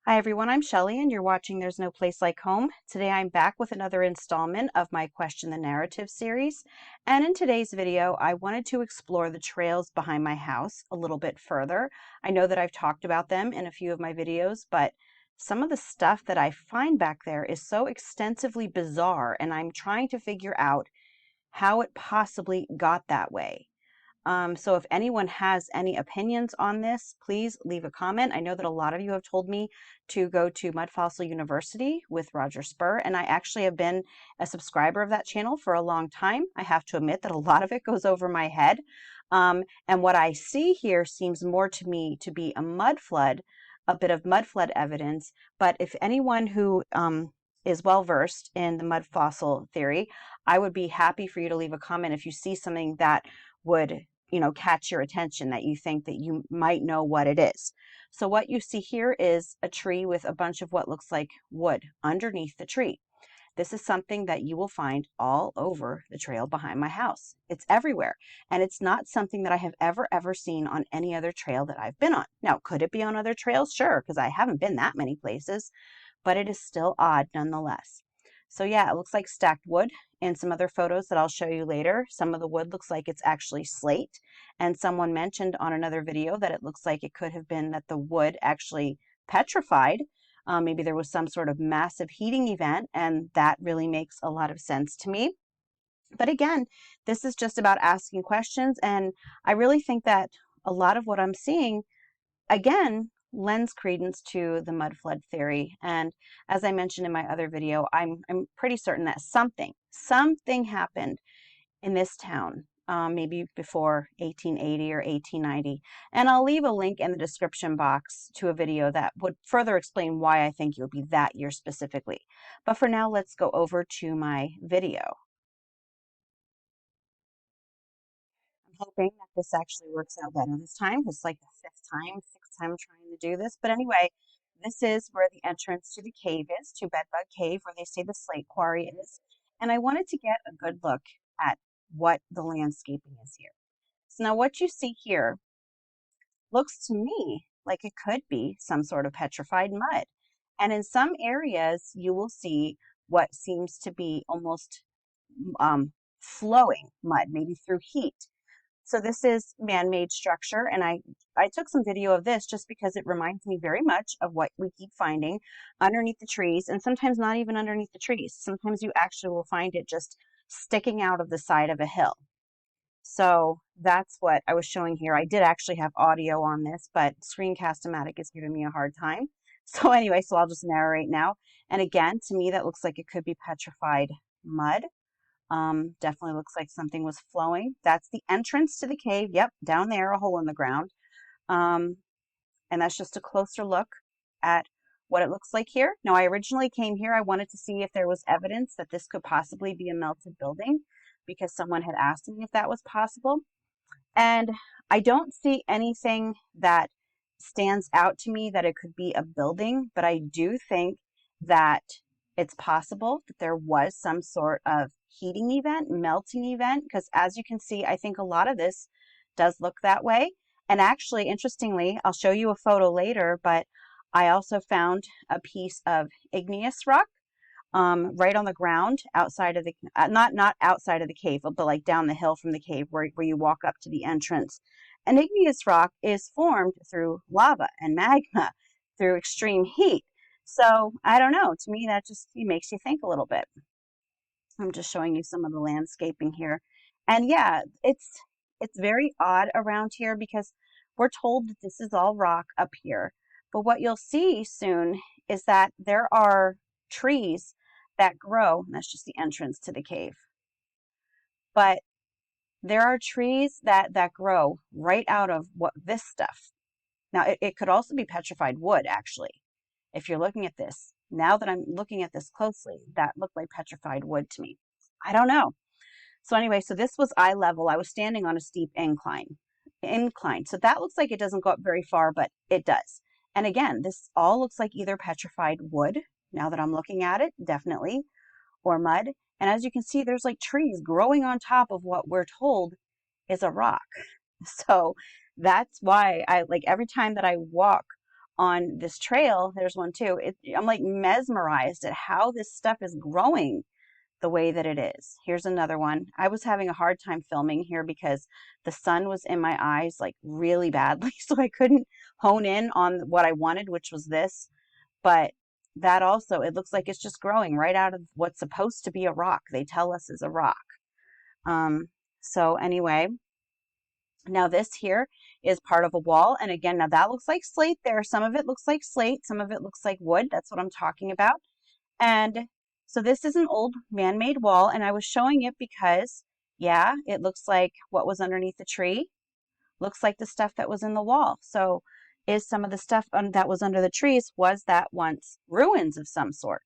Hi everyone, I'm Shelley and you're watching There's No Place Like Home. Today I'm back with another installment of my Question the Narrative series. And in today's video, I wanted to explore the trails behind my house a little bit further. I know that I've talked about them in a few of my videos, but some of the stuff that I find back there is so extensively bizarre, and I'm trying to figure out how it possibly got that way. So if anyone has any opinions on this, please leave a comment. I know that a lot of you have told me to go to Mudfossil University with Roger Spur, and I actually have been a subscriber of that channel for a long time. I have to admit that a lot of it goes over my head. And what I see here seems more to me to be a mud flood, a bit of mud flood evidence. But if anyone who is well versed in the mud fossil theory, I would be happy for you to leave a comment if you see something that would catch your attention, that you think that you might know what it is. So what you see here is a tree with a bunch of what looks like wood underneath the tree. This is something that you will find all over the trail behind my house. It's everywhere. And it's not something that I have ever seen on any other trail that I've been on. Now, could it be on other trails? Sure, because I haven't been that many places, but it is still odd nonetheless. So yeah, it looks like stacked wood. In some other photos that I'll show you later, some of the wood looks like it's actually slate. And someone mentioned on another video that it looks like it could have been that the wood actually petrified. Maybe there was some sort of massive heating event, and that really makes a lot of sense to me. But again, this is just about asking questions, and I really think that a lot of what I'm seeing, again, lends credence to the mud flood theory. And as I mentioned in my other video, I'm pretty certain that something happened in this town, maybe before 1880 or 1890. And I'll leave a link in the description box to a video that would further explain why I think it would be that year specifically. But for now, let's go over to my video. I'm hoping that this actually works out better this time. It's like the sixth time trying to do this. But anyway, this is where the entrance to the cave is, to Bedbug Cave, where they say the slate quarry is. And I wanted to get a good look at what the landscaping is here. So now what you see here looks to me like it could be some sort of petrified mud. And in some areas, you will see what seems to be almost flowing mud, maybe through heat. So this is man-made structure, and I took some video of this just because it reminds me very much of what we keep finding underneath the trees, and sometimes not even underneath the trees. Sometimes you actually will find it just sticking out of the side of a hill. So that's what I was showing here. I did actually have audio on this, but Screencast-O-Matic is giving me a hard time. So anyway, so I'll just narrate now. And again, to me, that looks like it could be petrified mud. Definitely looks like something was flowing. That's the entrance to the cave. Yep, down there, a hole in the ground. And that's just a closer look at what it looks like here. Now, I originally came here, I wanted to see if there was evidence that this could possibly be a melted building, because someone had asked me if that was possible. And I don't see anything that stands out to me that it could be a building, but I do think that it's possible that there was some sort of heating event, melting event, because as you can see, I think a lot of this does look that way. And actually, interestingly, I'll show you a photo later, but I also found a piece of igneous rock right on the ground outside of the, not outside of the cave, but like down the hill from the cave where you walk up to the entrance. And igneous rock is formed through lava and magma through extreme heat. So I don't know, to me that just makes you think a little bit. I'm just showing you some of the landscaping here. And yeah, it's very odd around here because we're told that this is all rock up here. But what you'll see soon is that there are trees that grow, and that's just the entrance to the cave. But there are trees that grow right out of this stuff. Now, it could also be petrified wood, actually. If you're looking at this, now that I'm looking at this closely, that looked like petrified wood to me. I don't know. So anyway, so this was eye level. I was standing on a steep incline. So that looks like it doesn't go up very far, but it does. And again, this all looks like either petrified wood, now that I'm looking at it, definitely, or mud. And as you can see, there's like trees growing on top of what we're told is a rock. So that's why I like every time that I walk on this trail. There's one too. I'm like mesmerized at how this stuff is growing the way that it is. Here's another one. I was having a hard time filming here because the sun was in my eyes like really badly, so I couldn't hone in on what I wanted, which was this. But that also, it looks like it's just growing right out of what's supposed to be a rock. They tell us is a rock. So anyway, now this here is part of a wall. And again, now that looks like slate there. Some of it looks like slate. Some of it looks like wood. That's what I'm talking about. And so this is an old man-made wall. And I was showing it because, yeah, it looks like what was underneath the tree looks like the stuff that was in the wall. So is some of the stuff that was under the trees, was that once ruins of some sort?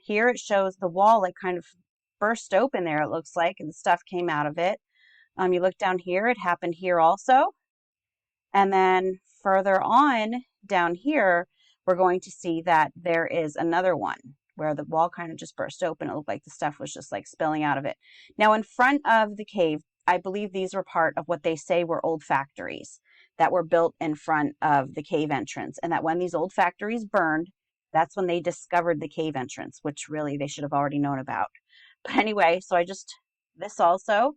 Here it shows the wall like kind of burst open there, it looks like, and the stuff came out of it. You look down here, it happened here also. And then further on down here, we're going to see that there is another one where the wall kind of just burst open. It looked like the stuff was just like spilling out of it. Now in front of the cave, I believe these were part of what they say were old factories that were built in front of the cave entrance. And that when these old factories burned, that's when they discovered the cave entrance, which really they should have already known about. But anyway, so this also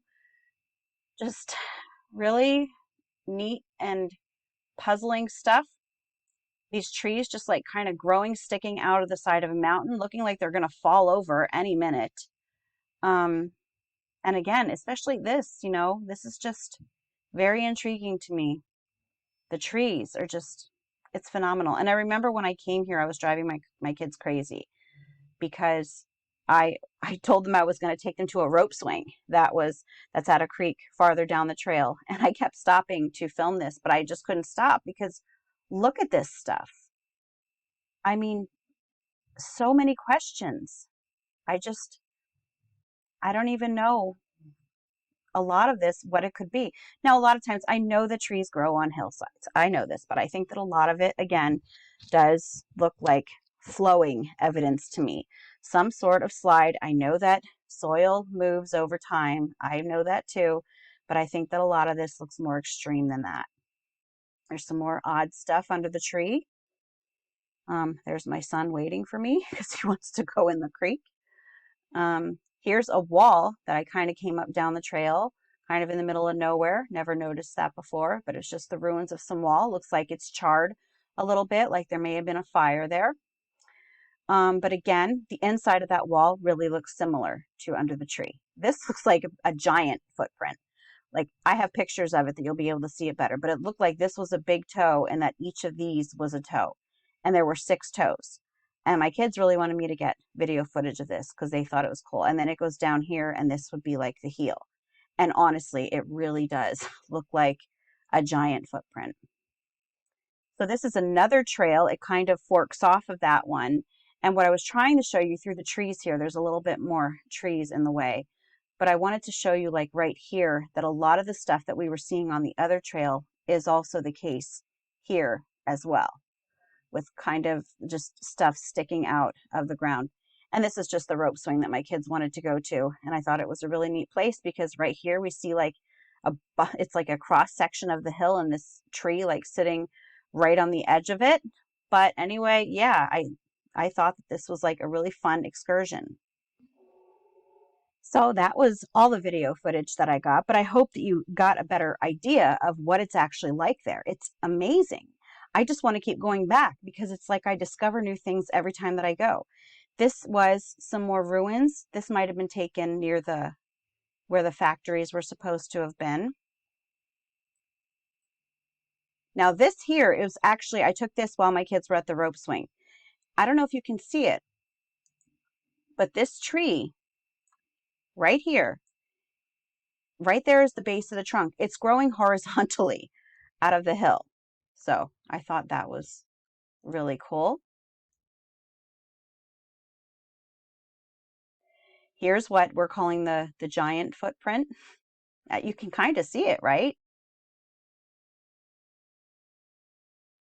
just really neat and puzzling stuff. These trees just like kind of growing, sticking out of the side of a mountain, looking like they're going to fall over any minute. And again, especially this, this is just very intriguing to me. The trees are just, it's phenomenal. And I remember when I came here, I was driving my kids crazy because I told them I was going to take them to a rope swing that's at a creek farther down the trail. And I kept stopping to film this, but I just couldn't stop because look at this stuff. I mean, so many questions. I don't even know a lot of this, what it could be. Now, a lot of times I know the trees grow on hillsides. I know this, but I think that a lot of it, again, does look like flowing evidence to me. Some sort of slide. I know that soil moves over time. I know that too, but I think that a lot of this looks more extreme than that. There's some more odd stuff under the tree. There's my son waiting for me because he wants to go in the creek. Here's a wall that I kind of came up down the trail, kind of in the middle of nowhere. Never noticed that before, but it's just the ruins of some wall. Looks like it's charred a little bit, like there may have been a fire there. But again, the inside of that wall really looks similar to under the tree. This looks like a giant footprint. Like I have pictures of it that you'll be able to see it better, but it looked like this was a big toe and that each of these was a toe. And there were 6 toes. And my kids really wanted me to get video footage of this because they thought it was cool. And then it goes down here and this would be like the heel. And honestly, it really does look like a giant footprint. So this is another trail. It kind of forks off of that one. And what I was trying to show you through the trees here, there's a little bit more trees in the way. But I wanted to show you like right here that a lot of the stuff that we were seeing on the other trail is also the case here as well, with kind of just stuff sticking out of the ground. And this is just the rope swing that my kids wanted to go to. And I thought it was a really neat place because right here we see like it's like a cross section of the hill and this tree like sitting right on the edge of it. But anyway, yeah, I thought that this was like a really fun excursion. So that was all the video footage that I got, but I hope that you got a better idea of what it's actually like there. It's amazing. I just want to keep going back because it's like I discover new things every time that I go. This was some more ruins. This might have been taken near where the factories were supposed to have been. Now this here is actually, I took this while my kids were at the rope swing. I don't know if you can see it, but this tree right here, right there is the base of the trunk. It's growing horizontally out of the hill. So I thought that was really cool. Here's what we're calling the giant footprint. You can kind of see it, right?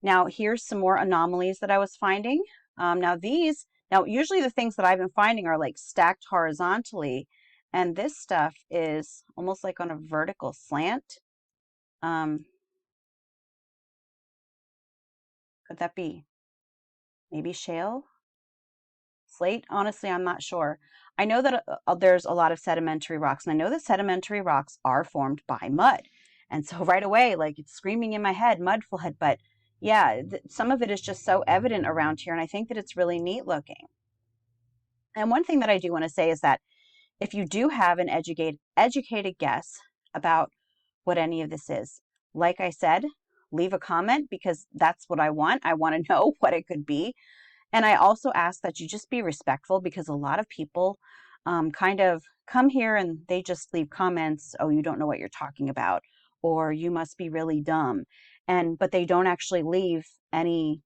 Now here's some more anomalies that I was finding. Now usually the things that I've been finding are like stacked horizontally, and this stuff is almost like on a vertical slant. Could that be? Maybe shale? Slate? Honestly, I'm not sure. I know that there's a lot of sedimentary rocks, and I know that sedimentary rocks are formed by mud. And so right away, like it's screaming in my head, mudflood. But yeah, some of it is just so evident around here, and I think that it's really neat looking. And one thing that I do want to say is that if you do have an educated guess about what any of this is, like I said, leave a comment because that's what I want. I want to know what it could be. And I also ask that you just be respectful because a lot of people kind of come here and they just leave comments, oh, you don't know what you're talking about, or you must be really dumb. But they don't actually leave any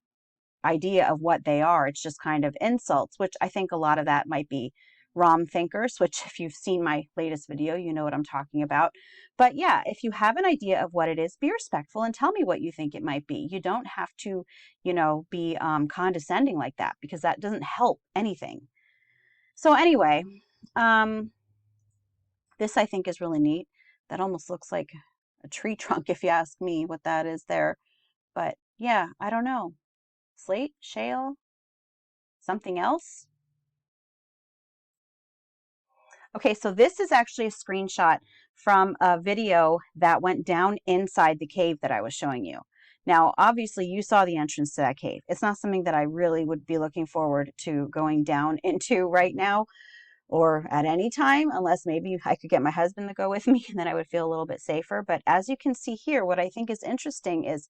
idea of what they are. It's just kind of insults, which I think a lot of that might be ROM thinkers, which if you've seen my latest video, you know what I'm talking about. But yeah, if you have an idea of what it is, be respectful and tell me what you think it might be. You don't have to, be condescending like that because that doesn't help anything. So anyway, um, this I think is really neat. That almost looks like a tree trunk if you ask me what that is there. But yeah, I don't know. Slate, shale, something else? Okay, so this is actually a screenshot from a video that went down inside the cave that I was showing you. Now, obviously, you saw the entrance to that cave. It's not something that I really would be looking forward to going down into right now or at any time, unless maybe I could get my husband to go with me and then I would feel a little bit safer. But as you can see here, what I think is interesting is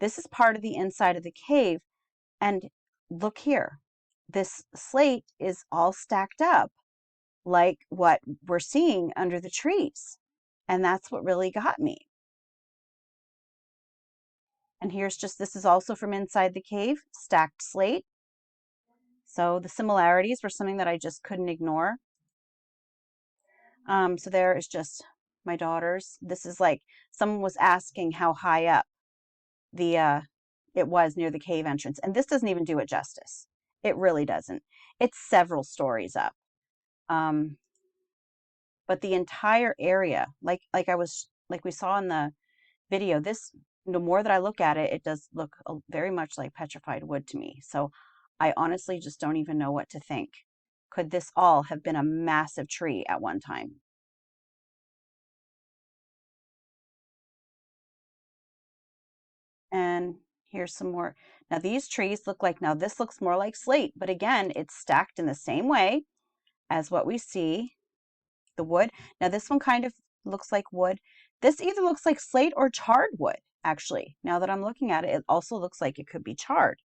this is part of the inside of the cave. And look here, this slate is all stacked up like what we're seeing under the trees. And that's what really got me. And here's just, this is also from inside the cave, stacked slate. So the similarities were something that I just couldn't ignore. So there is just my daughters. This is like, someone was asking how high up it was near the cave entrance. And this doesn't even do it justice. It really doesn't. It's several stories up. But the entire area, like we saw in the video, the more that I look at it, it does look very much like petrified wood to me. So I honestly just don't even know what to think. Could this all have been a massive tree at one time? And here's some more. Now these trees look like, now this looks more like slate, but again, it's stacked in the same way as what we see, the wood. Now this one kind of looks like wood. This either looks like slate or charred wood, actually. Now that I'm looking at it, it also looks like it could be charred.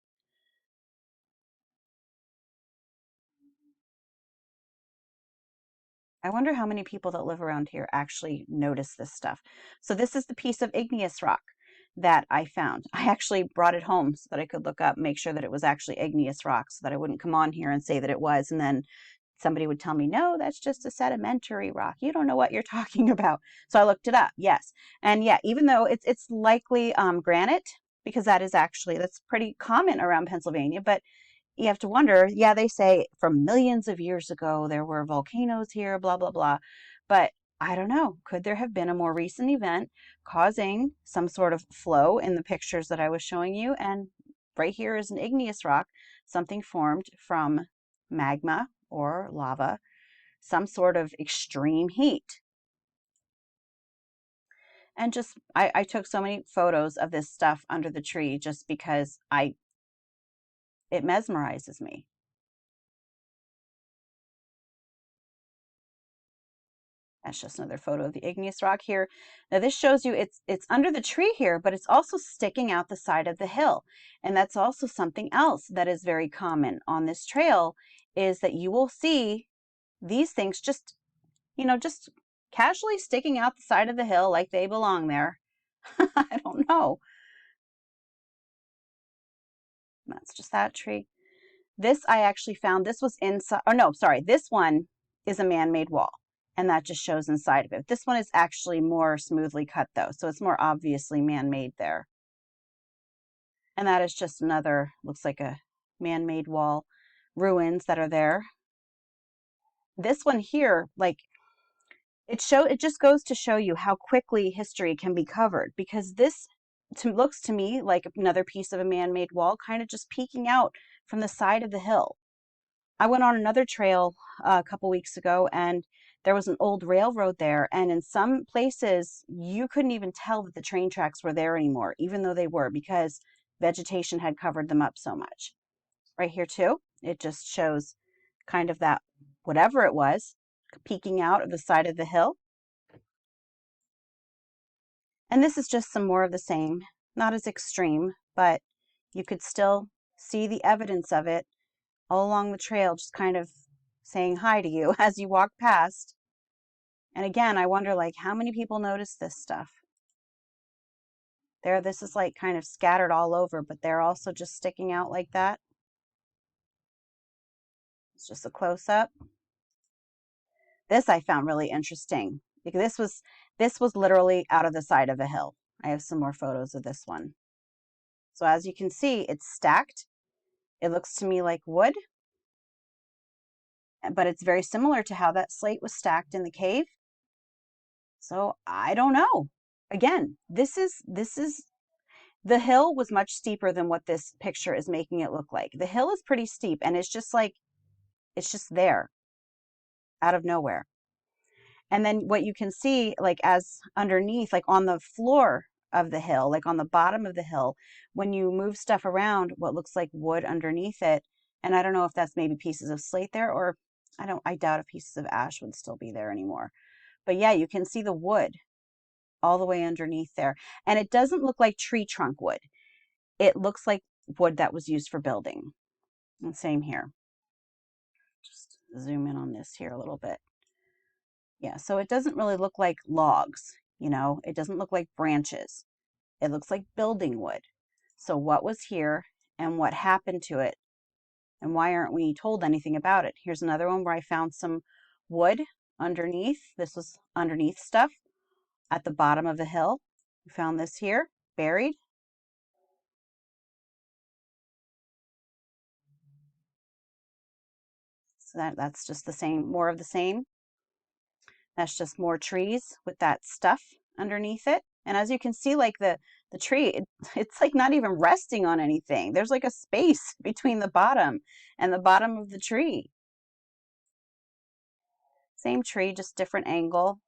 I wonder how many people that live around here actually notice this stuff. So this is the piece of igneous rock that I found. I actually brought it home so that I could look up, make sure that it was actually igneous rock so that I wouldn't come on here and say that it was. And then somebody would tell me, no, that's just a sedimentary rock. You don't know what you're talking about. So I looked it up. Yes. And yeah, even though it's likely granite, because that's pretty common around Pennsylvania, but you have to wonder, yeah, they say from millions of years ago there were volcanoes here, blah, blah, blah. But I don't know. Could there have been a more recent event causing some sort of flow in the pictures that I was showing you? And right here is an igneous rock, something formed from magma or lava, some sort of extreme heat. And just, I took so many photos of this stuff under the tree just because it mesmerizes me. That's just another photo of the igneous rock here. Now this shows you it's under the tree here, but it's also sticking out the side of the hill. And that's also something else that is very common on this trail is that you will see these things just casually sticking out the side of the hill like they belong there. I don't know. That's just that tree. This I actually found, this was inside, oh no, sorry, this one is a man-made wall. And that just shows inside of it. This one is actually more smoothly cut though, so it's more obviously man-made there. And that is just another, looks like a man-made wall, ruins that are there. This one here, like, it just goes to show you how quickly history can be covered because this looks to me like another piece of a man-made wall, kind of just peeking out from the side of the hill. I went on another trail a couple weeks ago, and there was an old railroad there, and in some places you couldn't even tell that the train tracks were there anymore, even though they were, because vegetation had covered them up so much. Right here too, it just shows kind of that whatever it was peeking out of the side of the hill. And this is just some more of the same, not as extreme, but you could still see the evidence of it all along the trail, just kind of saying hi to you as you walk past. And again, I wonder, like, how many people notice this stuff? There, this is like kind of scattered all over, but they're also just sticking out like that. It's just a close-up. This I found really interesting because this was literally out of the side of a hill. I have some more photos of this one. So as you can see, it's stacked. It looks to me like wood, but it's very similar to how that slate was stacked in the cave. So I don't know. Again, the hill was much steeper than what this picture is making it look like. The hill is pretty steep, and it's just there out of nowhere. And then what you can see, like as underneath, like on the floor of the hill, like on the bottom of the hill, when you move stuff around, what looks like wood underneath it, and I don't know if that's maybe pieces of slate there, or I doubt if pieces of ash would still be there anymore. But yeah, you can see the wood all the way underneath there. And it doesn't look like tree trunk wood. It looks like wood that was used for building. And same here. Just zoom in on this here a little bit. Yeah, so it doesn't really look like logs, it doesn't look like branches. It looks like building wood. So what was here and what happened to it, and why aren't we told anything about it? Here's another one where I found some wood underneath. This was underneath stuff at the bottom of the hill. We found this here, buried. So that's just the same, more of the same. That's just more trees with that stuff underneath it. And as you can see, like the tree, it's like not even resting on anything. There's like a space between the bottom and the bottom of the tree. Same tree, just different angle.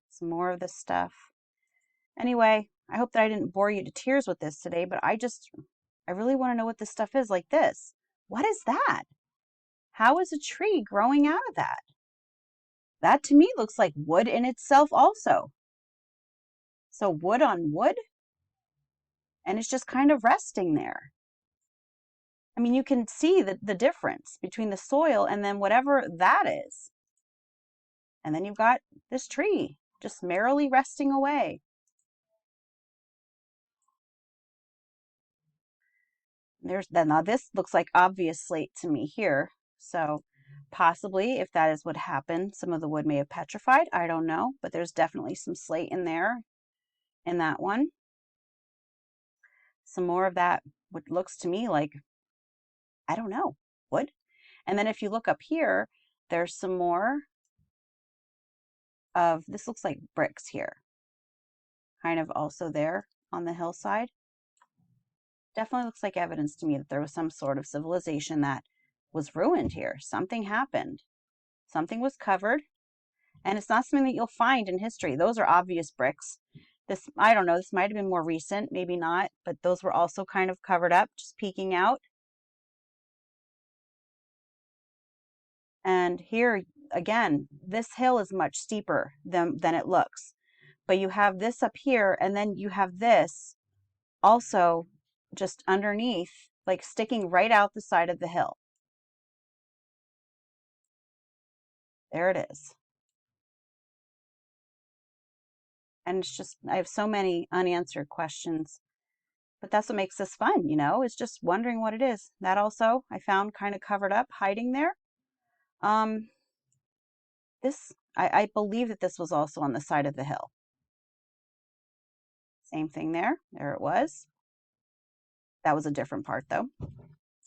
Some more of this stuff. Anyway, I hope that I didn't bore you to tears with this today, but I really want to know what this stuff is. Like this. What is that? How is a tree growing out of that? That to me looks like wood in itself also. So wood on wood, and it's just kind of resting there. I mean, you can see the difference between the soil and then whatever that is. And then you've got this tree just merrily resting away. Now this looks like obvious slate to me here. So possibly if that is what happened, some of the wood may have petrified. I don't know, but there's definitely some slate in there in that one. Some more of that, what looks to me like, I don't know, wood. And then if you look up here, there's some more of, this looks like bricks here, kind of also there on the hillside. Definitely looks like evidence to me that there was some sort of civilization that was ruined here. Something happened. Something was covered, and it's not something that you'll find in history. Those are obvious bricks. This, I don't know, this might have been more recent, maybe not, but those were also kind of covered up, just peeking out. And here, again, this hill is much steeper than it looks. But you have this up here, and then you have this also just underneath, like sticking right out the side of the hill. There it is. And it's just, I have so many unanswered questions. But that's what makes this fun, is just wondering what it is. That also I found kind of covered up, hiding there. I believe that this was also on the side of the hill. Same thing there. There it was. That was a different part though.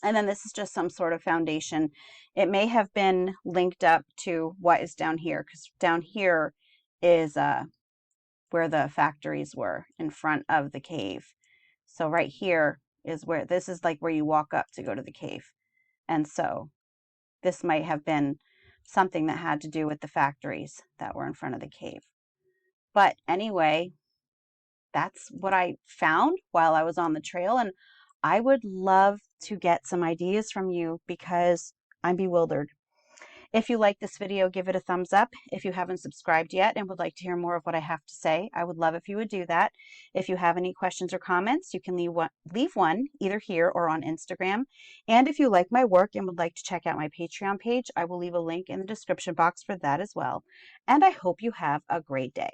And then this is just some sort of foundation. It may have been linked up to what is down here, because down here is where the factories were in front of the cave. So right here is where, this is like where you walk up to go to the cave. And so this might have been something that had to do with the factories that were in front of the cave. But anyway, that's what I found while I was on the trail. And I would love to get some ideas from you because I'm bewildered. If you like this video, give it a thumbs up. If you haven't subscribed yet and would like to hear more of what I have to say, I would love if you would do that. If you have any questions or comments, you can leave one either here or on Instagram. And if you like my work and would like to check out my Patreon page, I will leave a link in the description box for that as well. And I hope you have a great day.